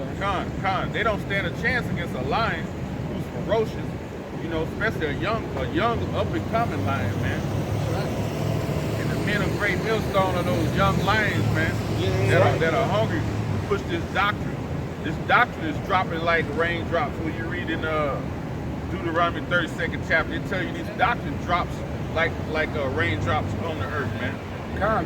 They don't stand a chance against a lion who's ferocious. You know, especially a young up and coming lion, man. And the men of Great Millstone are those young lions, man, that are hungry to push this doctrine. This doctrine is dropping like raindrops. When you read in Deuteronomy 32nd chapter, it tells you this doctrine drops like raindrops on the earth, man.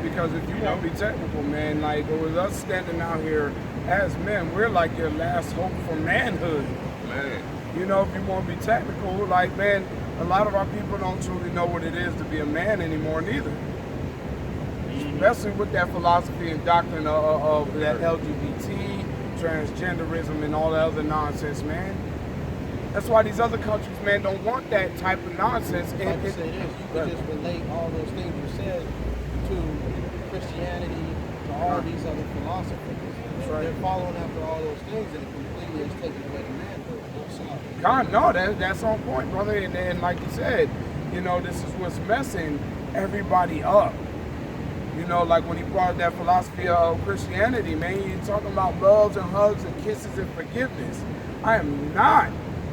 Because if you want to be technical, man, like with us standing out here as men, we're like your last hope for manhood. Man. You know, if you want to be technical, like, man, a lot of our people don't truly know what it is to be a man anymore neither. Especially with that philosophy and doctrine of that LGBT, transgenderism, and all that other nonsense, man. That's why these other countries, man, don't want that type of nonsense. Like you say this, you can just relate all those things you said to Christianity, to all these other philosophers. Right. They're following after all those things, and it completely is taking away the manhood. God, no, that's on point, brother. And like you said, you know, this is what's messing everybody up. You know, like when he brought that philosophy of Christianity, man, you're talking about loves and hugs and kisses and forgiveness. I am not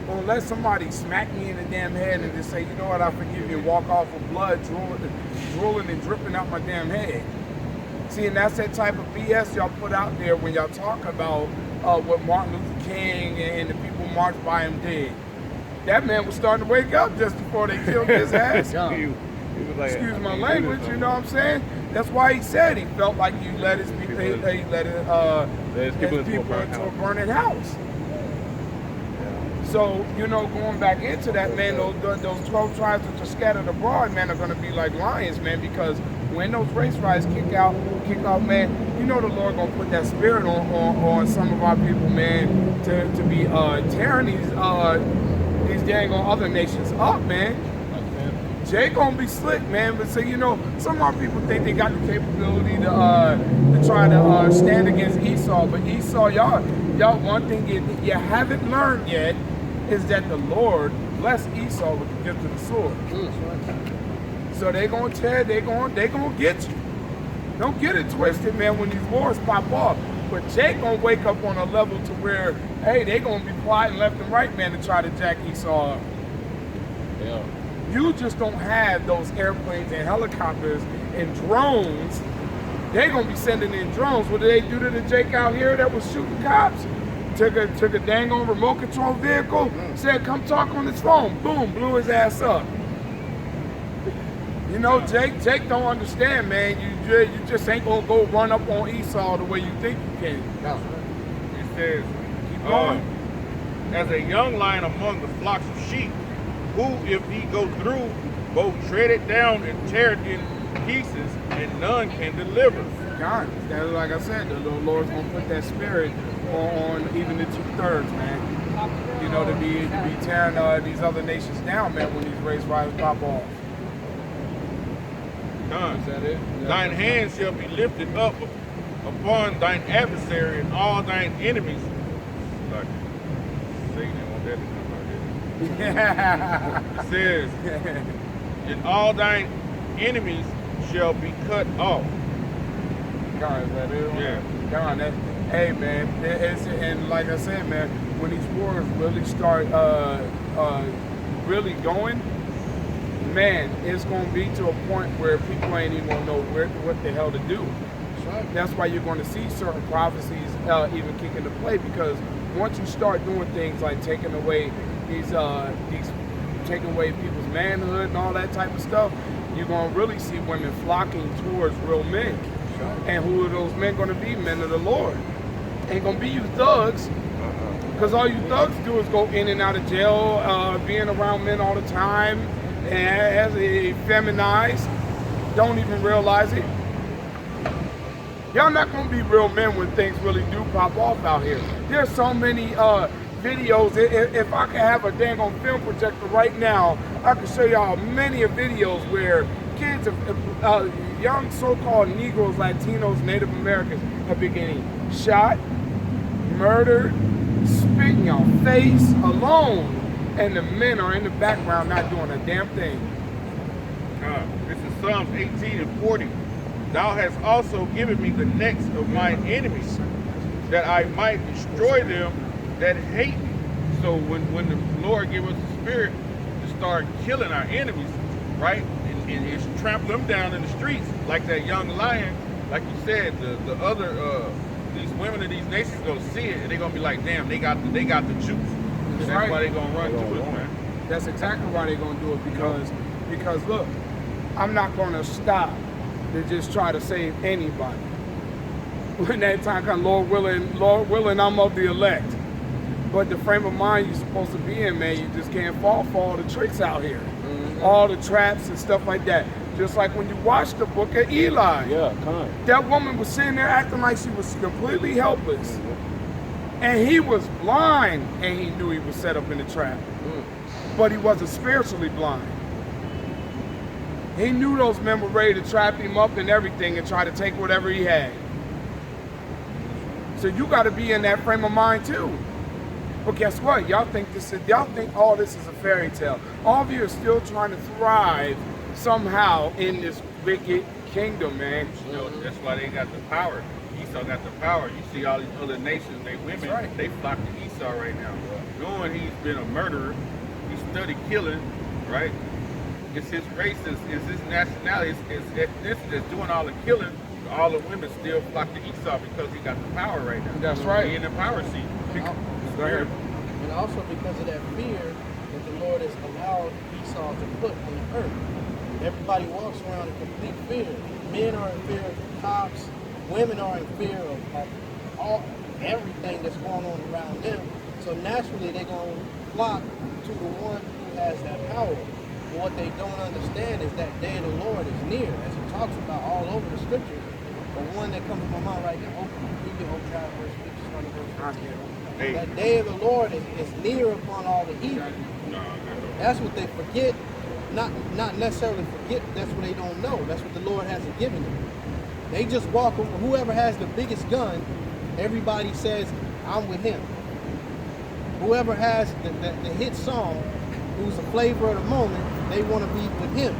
gonna let somebody smack me in the damn head and just say, you know what, I forgive you, and walk off with blood drooling and dripping out my damn head. See, and that's that type of BS y'all put out there when y'all talk about what Martin Luther King and the people marched by him did. That man was starting to wake up just before they killed his ass. Excuse my language, you know what I'm saying? That's why he said he felt like you led his people, his people into a burning house. So, you know, going back into that, man, those 12 tribes that are scattered abroad, man, are going to be like lions, man, because when those race riots kick out, man, you know the Lord going to put that spirit on some of our people, man, to be tearing these dang other nations up, man. Jay gonna be slick, man, but so, you know, some of our people think they got the capability to try to stand against Esau, but Esau, y'all, one thing you haven't learned yet is that the Lord blessed Esau with the gift of the sword. So they gonna get you. Don't get it twisted, man, when these wars pop off. But Jay gonna wake up on a level to where, hey, they gonna be plotting left and right, man, to try to jack Esau up. Yeah. You just don't have those airplanes and helicopters and drones. They gonna be sending in drones. What did they do to the Jake out here that was shooting cops? Took a dang on remote control vehicle, said come talk on his phone. Boom, blew his ass up. You know, Jake don't understand, man. You just ain't gonna go run up on Esau the way you think you can. It says, keep going. As a young lion among the flocks of sheep, who, if he go through, both tread it down and tear it in pieces, and none can deliver. God, that's like I said, the Lord's gonna put that spirit on even the 2/3, man. You know, to be tearing these other nations down, man, when these race riots pop off. God, is that it? Yeah. Thine hands shall be lifted up upon thine adversary and all thine enemies. Like, Satan didn't want that to come out there. It says, and all thine enemies shall be cut off. God, is that it? Yeah. God, hey, man, and like I said, man, when these wars really start really going, man, it's going to be to a point where people ain't even going to know what the hell to do. That's why you're going to see certain prophecies even kick into play, because once you start doing things like taking away taking away people's manhood and all that type of stuff, you're going to really see women flocking towards real men. And who are those men going to be? Men of the Lord. Ain't going to be you thugs, because all you thugs do is go in and out of jail, being around men all the time, as feminized, don't even realize it. Y'all not going to be real men when things really do pop off out here. There's so many videos. If I could have a dang on film projector right now, I could show y'all many videos where kids, young so-called Negroes, Latinos, Native Americans have been getting shot, murdered, spit in your face alone, and the men are in the background not doing a damn thing. This is Psalms 18:40. Thou hast also given me the necks of mine enemies. that I might destroy them that hate me. So when the Lord give us the spirit to start killing our enemies, right? And it's trample them down in the streets like that young lion, like you said, the other these women of these nations gonna see it and they're gonna be like, damn, they got the juice. That's right. why they gonna run to it, man. That's exactly why they're gonna do it, because look, I'm not gonna stop to just try to save anybody. When that time comes, Lord willing, I'm of the elect. But the frame of mind you're supposed to be in, man, you just can't fall for all the tricks out here. All the traps and stuff like that. Just like when you watch the book of Eli. Yeah, kind. That woman was sitting there acting like she was completely helpless. And he was blind, and he knew he was set up in a trap. But he wasn't spiritually blind. He knew those men were ready to trap him up and everything and try to take whatever he had. So you got to be in that frame of mind too. But guess what? Y'all think all this is a fairy tale. All of you are still trying to thrive somehow in this wicked kingdom, man. You know, that's why they got the power. Esau got the power. You see all these other nations, they women, right. They flock to Esau right now. Knowing he's been a murderer, he studied killing, right? It's his race, it's his nationality, it's ethnicity that's doing all the killing. All the women still flock to Esau because he got the power right now. That's right. He in the power seat. And also because of that fear that the Lord has allowed Esau to put on the earth. Everybody walks around in complete fear. Men are in fear of the cops. Women are in fear of everything that's going on around them. So naturally they're going to flock to the one who has that power. But what they don't understand is that day of the Lord is near, as it talks about all over the scriptures. The one that comes to my mind right now, verse 50. That day of the Lord is near upon all the heathen. That's what they forget. Not necessarily forget, that's what they don't know. That's what the Lord hasn't given them. They just walk, whoever has the biggest gun, everybody says, I'm with him. Whoever has the hit song, who's the flavor of the moment, they want to be with him.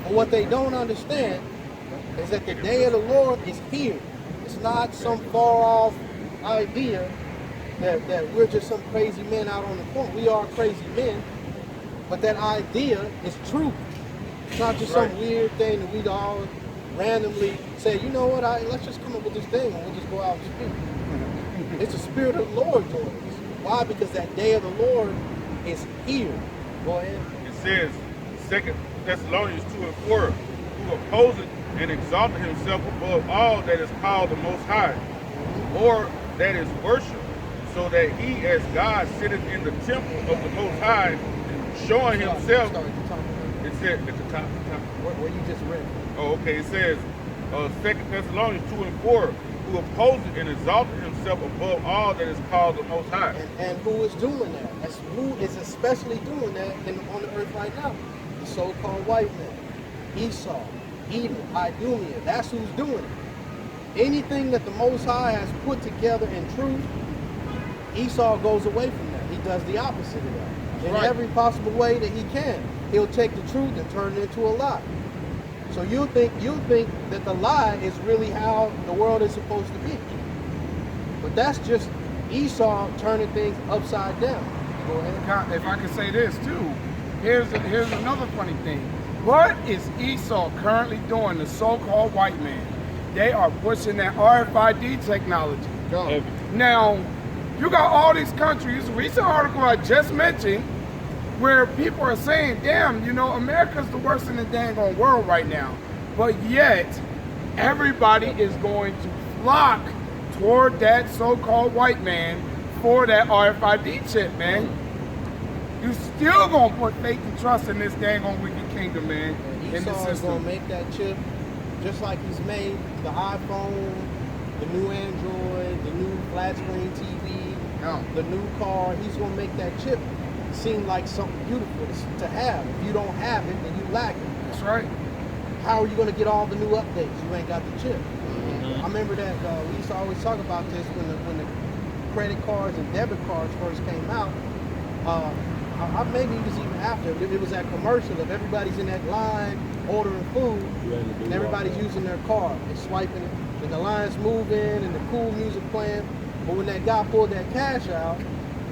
But what they don't understand is that the day of the Lord is here. It's not some far-off idea that we're just some crazy men out on the corner. We are crazy men, but that idea is true. It's not just some weird thing that we all randomly say, you know what, let's just come up with this thing and we'll just go out and speak. It's the Spirit of the Lord doing this. Why? Because that day of the Lord is here. Go ahead. It says, 2 Thessalonians 2:4, who opposeth and exalted himself above all that is called the Most High, or that is worshipped, so that he as God sitteth in the temple of the Most High, showing himself. It said, where you just read. Oh, okay. It says, 2 Thessalonians 2:4, who opposeth and exalted himself above all that is called the Most High. And who is doing that? That's who is especially doing that on the earth right now. The so-called white man, Esau, Edom, Idumea. That's who's doing it. Anything that the Most High has put together in truth, Esau goes away from that. He does the opposite of that. In every possible way that he can. He'll take the truth and turn it into a lie. So you'll think that the lie is really how the world is supposed to be. But that's just Esau turning things upside down. Go ahead. If I could say this too, here's another funny thing. What is Esau currently doing, the so-called white man? They are pushing that RFID technology. Now, you got all these countries, recent article I just mentioned, where people are saying, damn, you know, America's the worst in the dang on world right now. But yet, everybody is going to flock toward that so-called white man for that RFID chip, man. You still gonna put faith and trust in this dang on wicked kingdom, man. Esau is gonna make that chip just like he's made the iPhone, the new Android, the new flat screen TV, the new car. He's gonna make that chip seem like something beautiful to have. If you don't have it, then you lack it. That's right. How are you going to get all the new updates? You ain't got the chip. I remember that we used to always talk about this when the credit cards and debit cards first came out. Maybe it was even after. It was that commercial of everybody's in that line ordering food, and everybody's using their card. They're swiping it, and the line's moving, and the cool music playing. But when that guy pulled that cash out,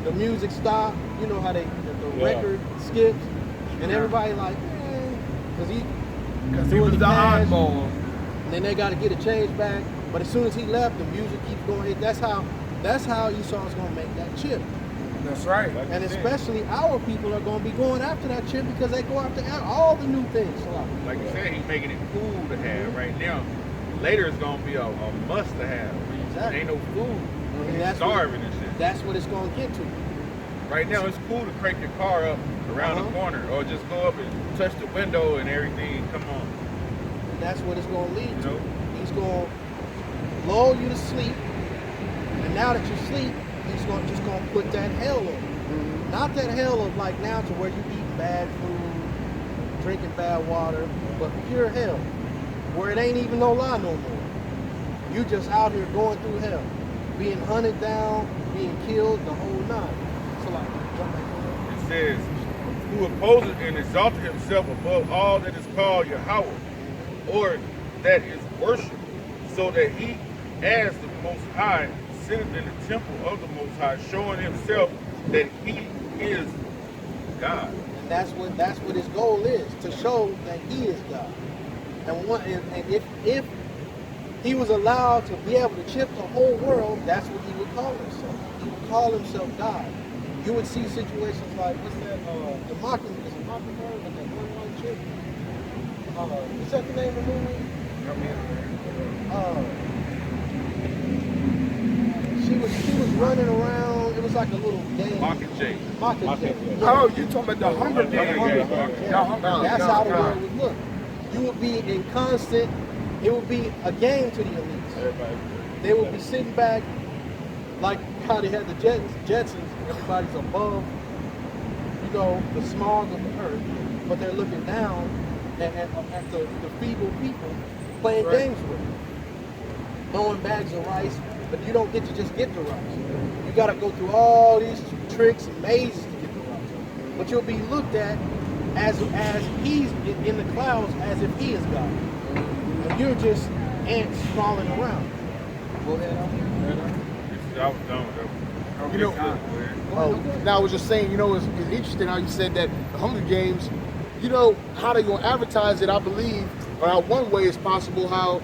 the music stopped. You know how the record skips, and everybody like, because he was the oddball. And then they got to get a change back. But as soon as he left, the music keeps going. That's how Esau's gonna make that chip. That's right. And especially our people are gonna be going after that chip because they go after all the new things. Like you said, he's making it cool to have right now. Later it's gonna be a must to have. Exactly. Ain't no food. And that's Starving and shit. That's what it's gonna get to. Right now it's cool to crank your car up around the corner or just go up and touch the window and everything. Come on. And that's what it's gonna lead to. Nope. He's gonna lull you to sleep, and now that you sleep, he's just gonna put that hell on you. Not that hell of like now to where you eat bad food, drinking bad water, but pure hell, where it ain't even no lie no more. You just out here going through hell, being hunted down, being killed, the whole nine. So like, It says, who opposes and exalted himself above all that is called Yahweh, or that is worship, so that he, as the Most High, sitteth in the temple of the Most High, showing himself that he is God. And that's what his goal is, to show that he is God. And if he was allowed to be able to chip the whole world, that's what he would call himself. He would call himself God. You would see situations like, what's that, the Mockingbird with that one white chick? What's that the name of the movie? She was running around. It was like a little game. Mockingjay. Mockingjay. Oh, you talking about the Hunger Games? That's how the world would look. You would be in constant. It would be a game to the elites. They would be sitting back, like how they had the Jetsons. Everybody's above, the smog of the earth, but they're looking down at the feeble people playing games with them, throwing bags of rice. But you don't get to just get the rice. You got to go through all these tricks and mazes to get the rice. But you'll be looked at as he's in the clouds, as if he is God. And you're just ants crawling around. Go ahead, I was done with that. Now I was just saying, it's interesting how you said that the Hunger Games, how they gonna advertise it, I believe, or how one way is possible, how,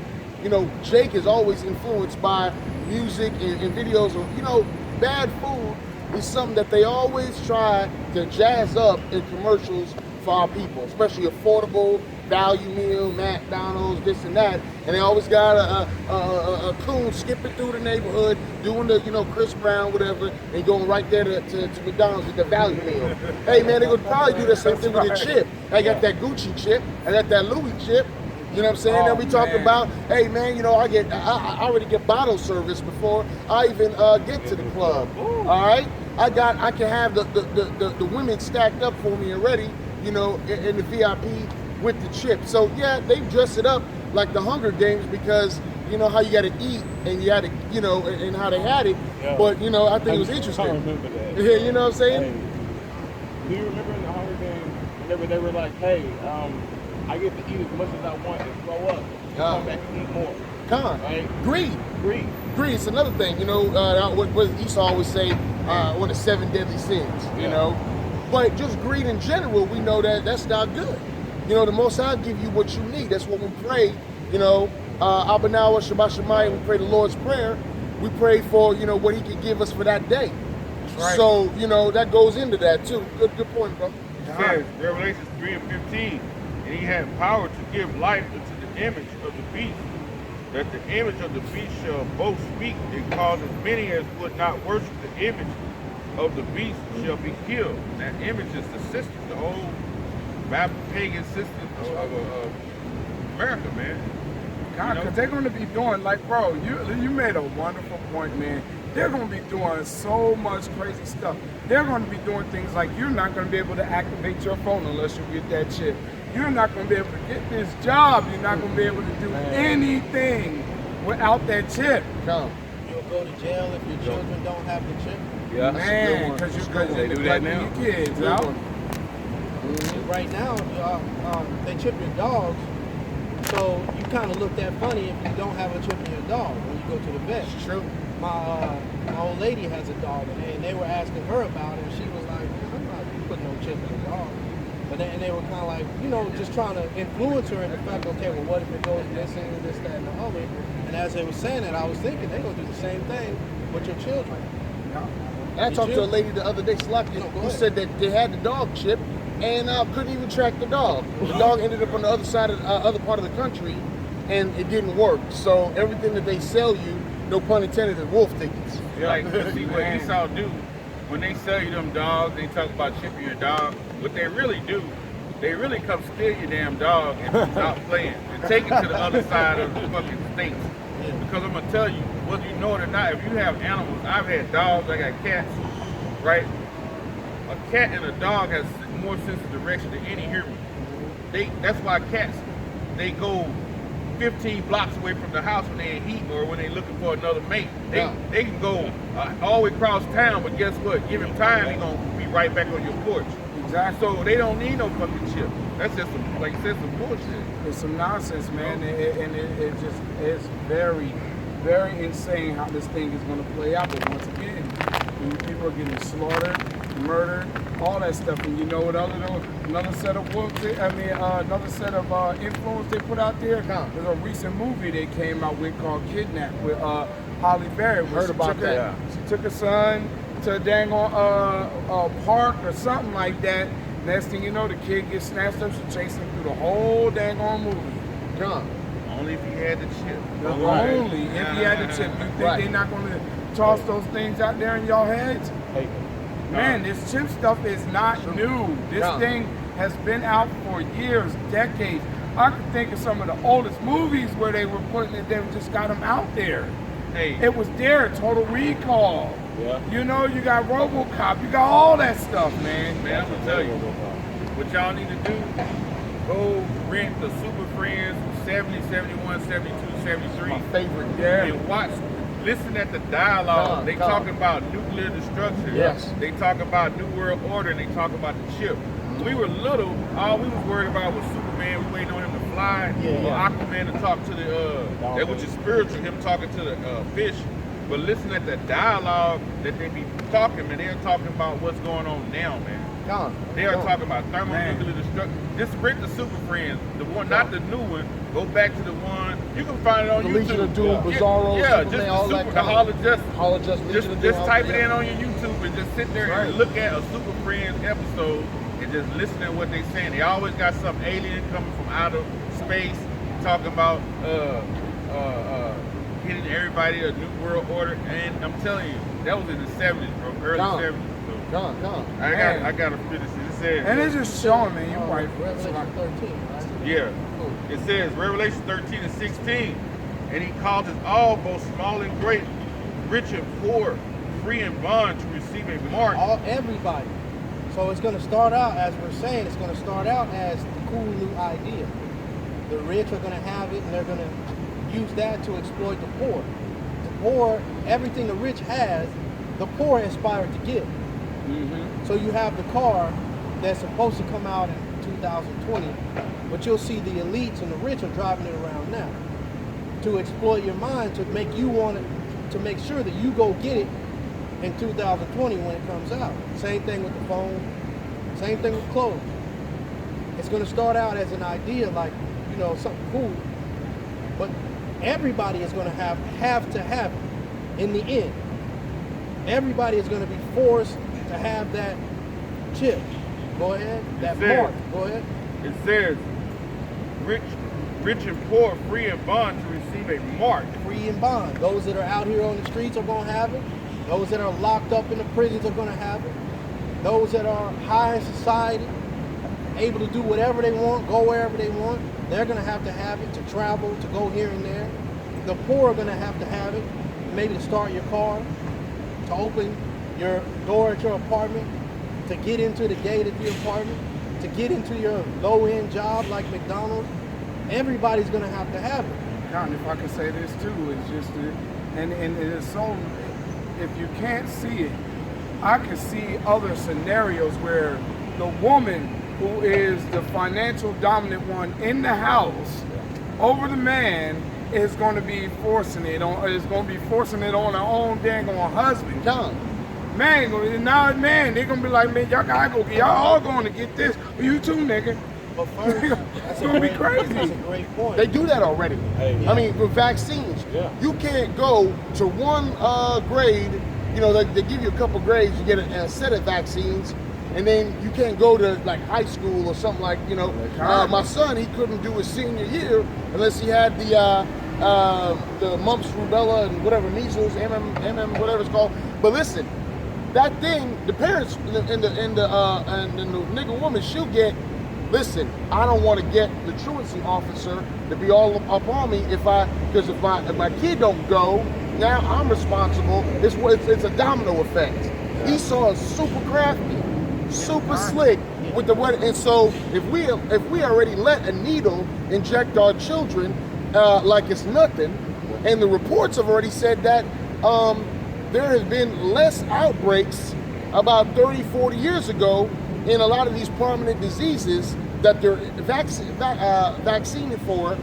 Jake is always influenced by music and videos of, bad food is something that they always try to jazz up in commercials for our people, especially affordable value meal, McDonald's, this and that, and they always got a coon skipping through the neighborhood, doing the, Chris Brown, whatever, and going right there to McDonald's with the value meal. Hey man, they would probably do the same thing with the chip. I got that Gucci chip, I got that Louis chip. You know what I'm saying? Then we talk about, hey man, I already get bottle service before I even get to the club. All right, I can have the women stacked up for me already, in the VIP with the chip. So yeah, they dress it up like the Hunger Games because how you got to eat and you got to, and how they had it. Yeah. But I think it was interesting. I remember that. Yeah, you know what I'm saying? Hey, do you remember in the Hunger Games whenever they were like, hey, I get to eat as much as I want and throw up. Come back and eat more. Right? Greed. It's another thing. What Esau always say, one of the 7 deadly sins. But just greed in general, we know that that's not good. The Most High give you what you need. That's what we pray. Abanawa Shabbat Shemayim, we pray the Lord's Prayer. We pray for, what he can give us for that day. Right. So, that goes into that too. Good point, bro. It says, Revelation 3:15, and he had power to give life unto the image of the beast, that the image of the beast shall both speak and cause as many as would not worship the image of the beast shall be killed. And that image is the system, the old pagan system of America, man. God, because they're going to be doing, like, bro, you made a wonderful point, man. They're going to be doing so much crazy stuff. They're going to be doing things like you're not going to be able to activate your phone unless you get that chip. You're not going to be able to get this job. You're not going to be able to do anything without that chip. You'll go to jail if your children don't have the chip. Yeah, man, because they do that now. Your kids out. Right now, they chip your dogs, so you kind of look that funny if you don't have a chip in your dog when you go to the vet. It's true. my old lady has a dog, and they were asking her about it, and she was like, I'm not putting no chip in the dog. But then they were kind of like, just trying to influence her in the fact, okay, well, what if it goes missing, this, that, and the other? And as they were saying that, I was thinking they're going to do the same thing with your children. And I talked to a lady the other day, who said that they had the dog chip and couldn't even track the dog. The dog ended up on the other side of other part of the country, and it didn't work. So everything that they sell you, no pun intended, is wolf tickets. Like, see what Esau do, when they sell you them dogs, they talk about chipping your dog. What they really do, they really come steal your damn dog and stop playing and take it to the other side of the fucking states. Because I'm gonna tell you, whether you know it or not, if you have animals, I've had dogs, I got cats, right? A cat and a dog has more sense of direction than any human. That's why cats, they go 15 blocks away from the house when they're in heat or when they're looking for another mate. They can go all the way across town, but guess what? Give him time, he's gonna be right back on your porch. Exactly. So they don't need no fucking chip. That's just some, like you said, some bullshit. It's some nonsense, man, and it's very, very insane how this thing is going to play out. But once again, people are getting slaughtered, murdered, all that stuff. And you know what another set of another set of influence they put out there? There's a recent movie they came out with called Kidnap with Holly Berry. Heard about that. She took her son to a dang on park or something like that. Next thing you know, the kid gets snatched up. She's chasing him through the whole dang on movie. Only if he had the chip. Only if he had the chip. You think they're not going to toss those things out there in y'all heads? Man, this chip stuff is not new. This thing has been out for years, decades. I can think of some of the oldest movies where they were putting it, they just got them out there. It was there, Total Recall. You know, you got RoboCop, you got all that stuff, man. Man, I'm gonna tell you, what y'all need to do, go rent the Super Friends 70, 71, 72, 73. My favorite. And watch, listen at the dialogue. They talking about nuclear destruction. Yes. They talk about New World Order, and they talk about the chip. When we were little, all we was worried about was Superman. We waiting on him to fly. Or Aquaman to talk to that which is spiritual, him talking to the fish. But listen at the dialogue that they be talking, man. They're talking about what's going on now, man. They are talking about thermonuclear destruction. Just rent the Super Friends, the one, not the new one. Go back to the one. You can find it on YouTube. Legion of Doom, Bizarro, just Superman, the all Super, that the Hall of Justice. Hall of Justice. Just type it in on your YouTube and just sit there and look at a Super Friends episode and just listen to what they saying. They always got some alien coming from outer space talking about getting everybody a new world order. And I'm telling you, that was in the 70s, bro, early 70s. So I gotta finish it. It says, and it's just showing, man. You're right. Revelation 13, right? Yeah. It says Revelation 13 and 16, and he causes all, both small and great, rich and poor, free and bond, to receive a mark. Everybody. So it's going to start out, as we're saying, it's going to start out as the cool new idea. The rich are going to have it, and they're going to use that to exploit the poor. The poor, everything the rich has, the poor aspire to get. So you have the car that's supposed to come out in 2020, but you'll see the elites and the rich are driving it around now to exploit your mind, to make you want it, to make sure that you go get it in 2020 when it comes out. Same thing with the phone, same thing with clothes. It's going to start out as an idea, like, you know, something cool, but everybody is going to have to have it in the end. Everybody is going to be forced to have that chip. Go ahead. That mark. Go ahead. It says, rich and poor, free and bond, to receive a mark. Free and bond. Those that are out here on the streets are going to have it. Those that are locked up in the prisons are going to have it. Those that are high in society, able to do whatever they want, go wherever they want, they're going to have it to travel, to go here and there. The poor are going to have it, maybe to start your car, to open your door at your apartment, to get into the gate at the apartment, to get into your low-end job like McDonald's. Everybody's going to have it. God, if I could say this too, it's just, and it's so, if you can't see it, I can see other scenarios where the woman who is the financial dominant one in the house over the man is going to be forcing it on. It's going to be forcing it on their own dang on husband. Man, now man, they're gonna be like, man, y'all gotta go. Y'all all going to get this. You too, nigga. But first, it's gonna be crazy. That's a great point. They do that already. I mean, with vaccines, you can't go to one grade. You know, they give you a couple grades. You get a set of vaccines, and then you can't go to like high school or something like. You know, my son, he couldn't do his senior year unless he had the mumps, rubella, and whatever, measles, whatever it's called. But listen, that thing, the parents and the nigga woman, she'll get. Listen, I don't want to get the truancy officer to be all up on me because if my kid don't go, now I'm responsible. It's a domino effect. Yeah. Esau is super crafty, super slick with the what. And so if we already let a needle inject our children like it's nothing, and the reports have already said that there has been less outbreaks about 30, 40 years ago in a lot of these prominent diseases that they're vaccinated for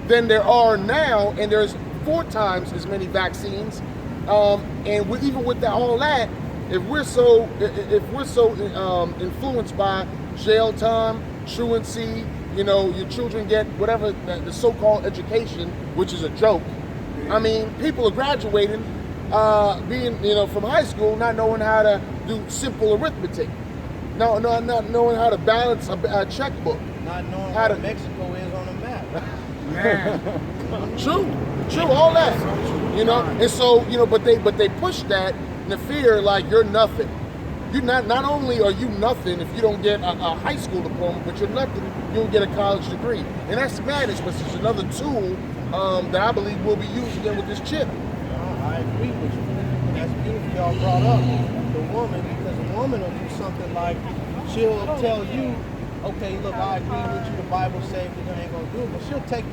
than there are now, and there's 4 times as many vaccines. And even with all that, if we're so influenced by jail time, truancy, you know, your children get whatever the so-called education, which is a joke. I mean, people are graduating, being from high school, not knowing how to do simple arithmetic. No, not knowing how to balance a checkbook. Not knowing how Mexico is on a map. Man. True, all that. You know, and so, but they push that in the fear like you're nothing. You not only are you nothing if you don't get a high school diploma, but you're nothing, you don't get a college degree. And that's madness, but it's another tool that I believe we'll be using with this chip. I agree with you. That's beautiful y'all brought up the woman, because a woman will do something like, she'll tell you, okay, look, I agree with you, the Bible says we ain't gonna do it, but she'll take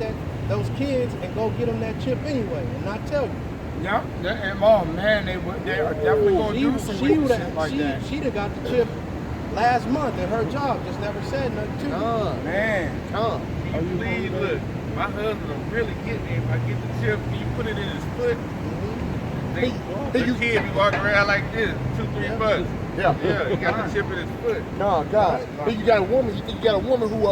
those kids and go get them that chip anyway and not tell you. Yeah, and oh man, they are definitely gonna do some shit like that. She'd have got the chip last month at her job, just never said nothing to you. Man, Can you believe, look, my husband will really get me if I get the chip and you put it in his foot. The kid be walking around like this, $2-3. Yeah, he got the chip in his foot. No, God. But you got a woman. You think you got a woman who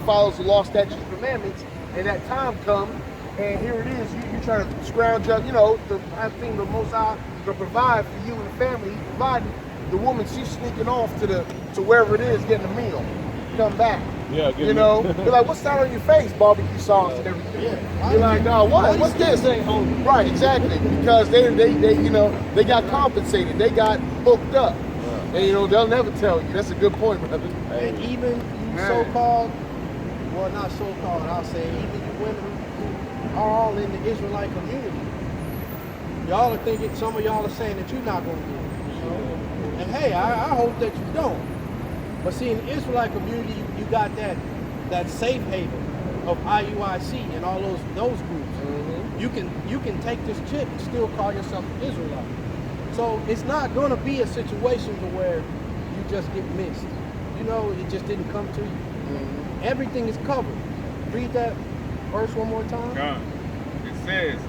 follows the law, statutes, and commandments, and that time comes, and here it is. You trying to scrounge up, I think the Most High to provide for you and the family. He's providing. The woman, she's sneaking off to wherever it is, getting a meal. Come back. Yeah, you're like, what's that on your face? Barbecue sauce and everything. Yeah. You're like, no, what's this? Right, exactly. Because they got compensated. They got hooked up. And they'll never tell you. That's a good point, brother. And even you so-called, well, not so-called, I'll say, even you women who are all in the Israelite community, y'all are thinking, some of y'all are saying that you're not going to do it. And hey, I hope that you don't. But see, in the Israelite community, you got that safe haven of IUIC and all those groups. Mm-hmm. You can take this chip and still call yourself an Israelite. So it's not going to be a situation to where you just get missed. It just didn't come to you. Mm-hmm. Everything is covered. Read that verse one more time. It says,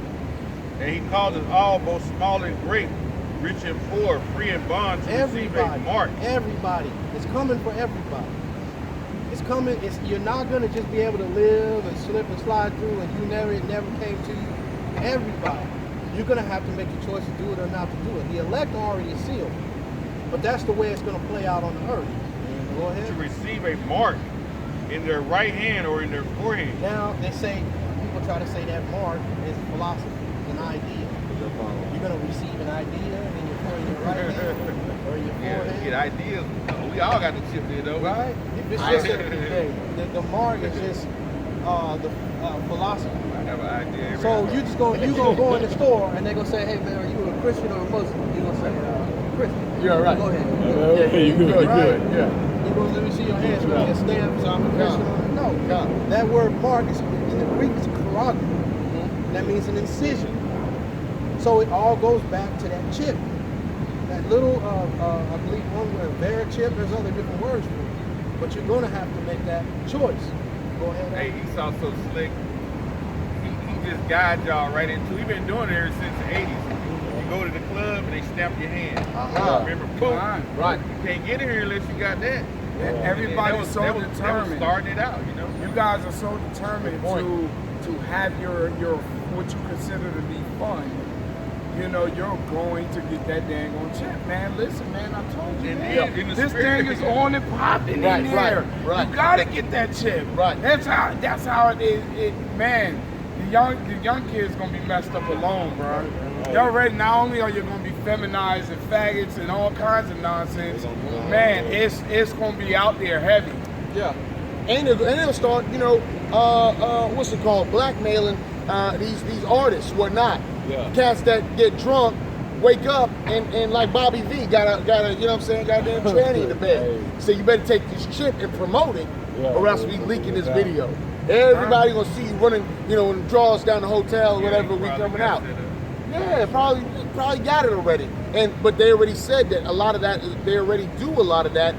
and he called us all, both small and great, rich and poor, free and bond, to receive a mark. Everybody. It's coming for everybody. It's coming. You're not going to just be able to live and slip and slide through and it never came to you. Everybody. You're going to have to make the choice to do it or not to do it. The elect already is sealed. But that's the way it's going to play out on the earth. Go ahead. To receive a mark in their right hand or in their forehead. Now, people try to say that mark is philosophy, an idea. You're going to receive an idea in your right hand or your forehead. You get ideas. We all got the chip there, though. Right? It's just the mark is just the philosophy. I have an idea. So you gonna go in the store and they're gonna say, hey man, are you a Christian or a Muslim? You're gonna say Christian. Yeah, right. Go ahead. Yeah, you good, right? good. Yeah. You're gonna let me see your hands with your stamp, so I'm a Christian. No. That word mark is in the Greek is karag. Mm-hmm. That means an incision. So it all goes back to that chip. That little, I believe one word, Vera chip, there's other different words for it. But you're going to have to make that choice. Go ahead. Hey, Esau's so slick. He just guide y'all right into. We've been doing it ever since the 80s. You go to the club and they stamp your hand. Remember, poop. Right. You can't get in here unless you got that. Everybody's so determined. That was starting it out, you know. You guys are so determined to have your what you consider to be fun. You know, you're going to get that dang on check, man. Listen, man, I told you, man, this thing is on and popping in there. Right. You gotta get that chip. Right. That's how it is. Man, the young kids gonna be messed up alone, bro. Y'all ready? Not only are you gonna be feminized and faggots and all kinds of nonsense, man, it's gonna be out there heavy. Yeah. And they'll start, you know, what's it called? Blackmailing these artists, whatnot. Yeah. Cats that get drunk, wake up, and like Bobby V got a you know what I'm saying, got a damn tranny in the bed. So you better take this chip and promote it, or else we leaking this video. Everybody gonna see you running, you know, in drawers down the hotel or whatever we coming out. Yeah, probably got it already. But they already said that a lot of that, they already do a lot of that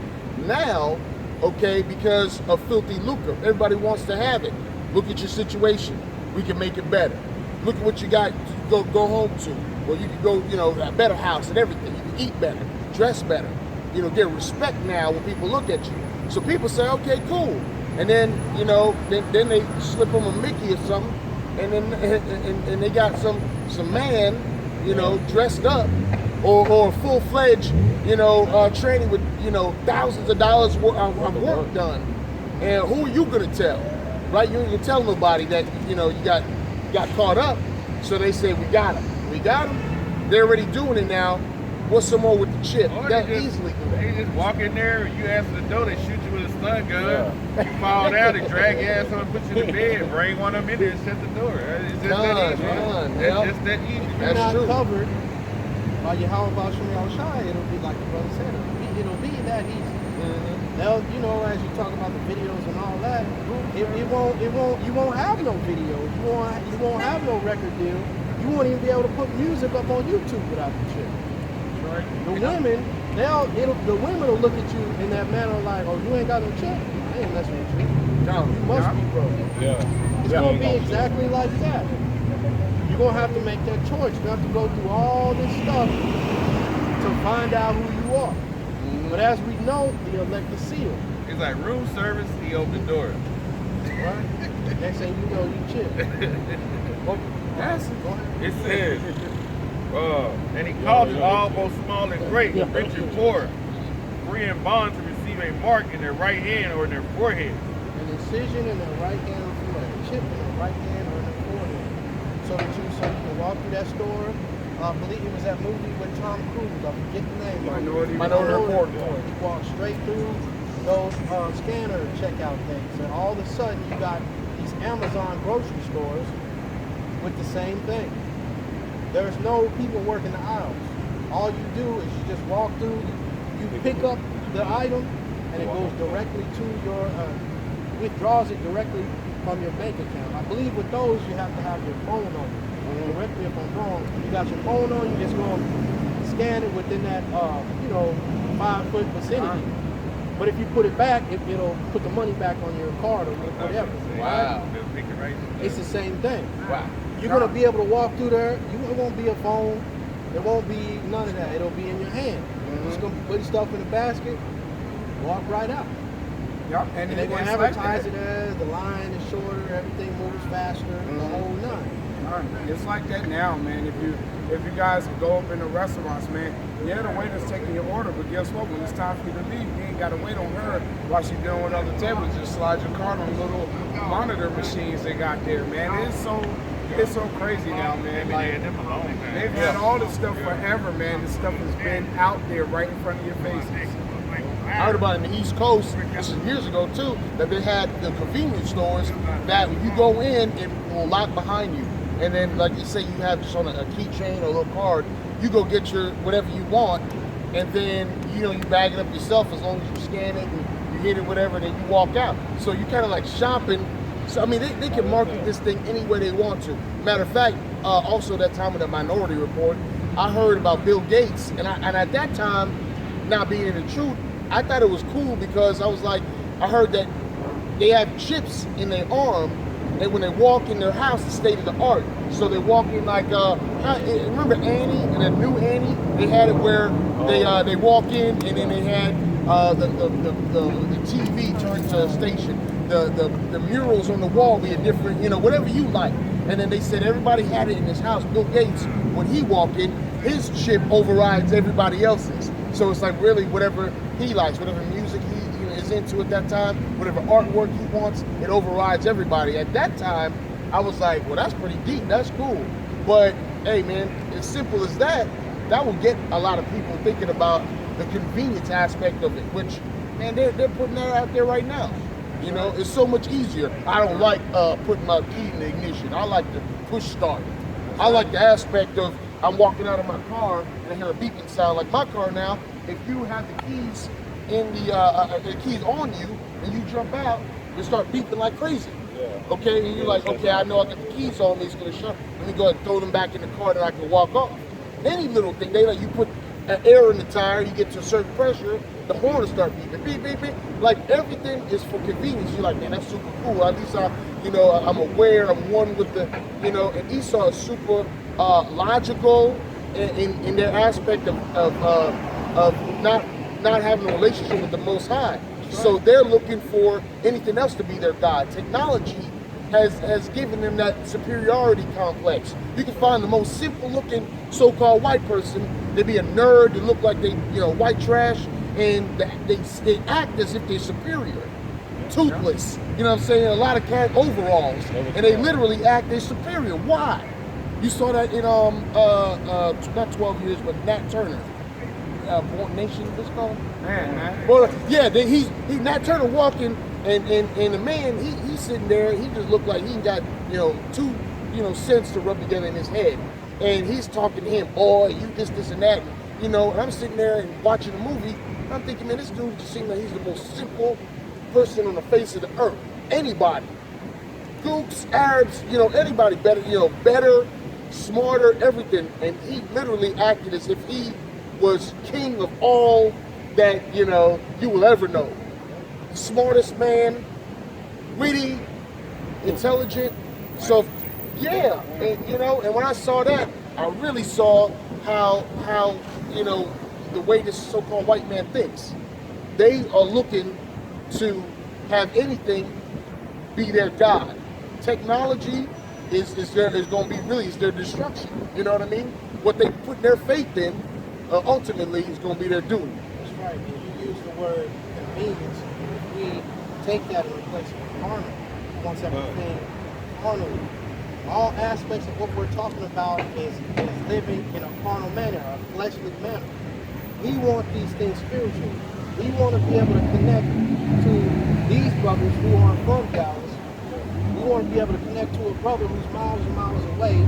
now, okay, because of filthy lucre. Everybody wants to have it. Look at your situation. We can make it better. Look at what you got to go home to. Well, you can go, you know, a better house and everything. You can eat better, dress better. You know, get respect now when people look at you. So people say, okay, cool. And then, you know, then they slip them a Mickey or something, and then and they got some man, you know, dressed up, or full-fledged, you know, training with, you know, thousands of dollars of work done. And who are you gonna tell, right? You ain't gonna tell nobody that, you know, you got caught up. So they say, we got him. They're already doing it now. What's some more with the chip? That easily do that. They just walk in there, you answer the door, they shoot you with a stun gun. You fall down, they drag your ass up and put you in the bed, bring one of them in there and shut the door. It's just that easy. It's just that easy. If you're not covered by your how about Shemi Al-Shai, it'll be like the brother said, it'll be that easy. They'll, you know, as you talk about the videos and all that, you won't have no videos. You won't have no record deal. You won't even be able to put music up on YouTube without the chip. The women, the women will look at you in that manner like, oh, you ain't got no check? I ain't messing with you. No, you must be broke. Yeah. It's going to be exactly like that. You're going to have to make that choice. You have to go through all this stuff to find out who you are. But as we know, the elect is sealed. It's like room service, he opened the door. Right? Next thing you know, you chip. Yes. It says, and he called it all both small and great, rich and poor, free and bond to receive a mark in their right hand or in their forehead. An incision in their right hand or forehead. A chip in their right hand or in their forehead. So that you can walk through that store. I believe it was that movie with Tom Cruise. I forget the name. Minority Report. You walk straight through those scanner checkout things, and all of a sudden you got these Amazon grocery stores with the same thing. There's no people working the aisles. All you do is you just walk through, you pick up the item, and it goes directly to your, withdraws it directly from your bank account. I believe with those you have to have your phone on you. Correct me if I'm wrong. You got your phone on, you just go scan it within that, 5-foot vicinity. But if you put it back, it'll put the money back on your card or whatever. Wow. It's the same thing. Wow. You're going to be able to walk through there. It won't be a phone. There won't be none of that. It'll be in your hand. You're just going to be putting stuff in the basket, walk right out. Yep. And they're going to advertise it as the line is shorter, everything moves faster, the whole nine. It's like that now, man. If you guys go up in the restaurants, man, yeah, the waiter's taking your order, but guess what? When it's time for you to leave, you ain't got to wait on her while she's dealing with other tables. Just slide your card on little monitor machines they got there, man. It's so crazy now, man. Like, they've had all this stuff forever, man. This stuff has been out there right in front of your faces. I heard about it in the East Coast, this is years ago too, that they had the convenience stores that when you go in, it will lock behind you. And then, like you say, you have just on a keychain or a little card, you go get your whatever you want, and then you bag it up yourself as long as you scan it and you hit it, whatever, and then you walk out. So you kind of like shopping. So I mean, they can market this thing any way they want to. Matter of fact, also that time of the Minority Report, I heard about Bill Gates, and at that time, not being in the truth, I thought it was cool because I was like, I heard that they have chips in their arm and when they walk in their house, it's state of the art. So they walk in like, remember Annie and the new Annie? They had it where they walk in and then they had the TV turned to a station. The murals on the wall be a different, whatever you like. And then they said everybody had it in his house. Bill Gates, when he walked in, his chip overrides everybody else's. So it's like really whatever he likes, whatever music he is into at that time, whatever artwork he wants, it overrides everybody. At that time, I was like, well, that's pretty deep, that's cool. But hey man, as simple as that will get a lot of people thinking about the convenience aspect of it, which, man, they're putting that out there right now. It's so much easier. I don't like putting my key in the ignition. I like to push start. I like the aspect of I'm walking out of my car and I hear a beeping sound like my car now. If you have the keys in the keys on you and you jump out, you start beeping like crazy. Yeah. Okay, and you're like, okay, I know I got the keys on me, it's gonna shut. Let me go ahead and throw them back in the car that I can walk off. Any little thing, they let you put air in the tire, you get to a certain pressure, the horn will start beeping, beep, beep, beep. Like everything is for convenience. You're like, man, that's super cool. At least I'm aware, I'm one with the, and Esau is super logical in their aspect of not having a relationship with the Most High. So they're looking for anything else to be their God. Technology has given them that superiority complex. You can find the most simple looking so-called white person, they be a nerd, they look like they, white trash, and they act as if they're superior. Toothless, you know what I'm saying? A lot of cat overalls, and they literally act they're superior. Why? You saw that in not 12 years, but Nat Turner. Born Nation, what's it called? Man. Well, yeah, he's Nat Turner walking, and the man, he's sitting there. He just looked like he got two cents to rub together in his head, and he's talking to him, boy, you this and that, And I'm sitting there and watching the movie. And I'm thinking, man, this dude just seems like he's the most simple person on the face of the earth. Anybody, Gooks, Arabs, anybody better, smarter, everything, and he literally acted as if he was king of all that you will ever know. Smartest man, witty, intelligent. So yeah, and when I saw that, I really saw how the way this so-called white man thinks. They are looking to have anything be their God. Technology is going to be really their destruction. You know what I mean? What they put their faith in ultimately is going to be their doom. That's right. And you use the word convenience. If we take that and replace it with carnal, once everything carnal, all aspects of what we're talking about is living in a carnal manner, a fleshly manner. We want these things spiritual. We want to be able to connect to these brothers who aren't from Dallas. We want to be able to connect to a brother who's miles and miles away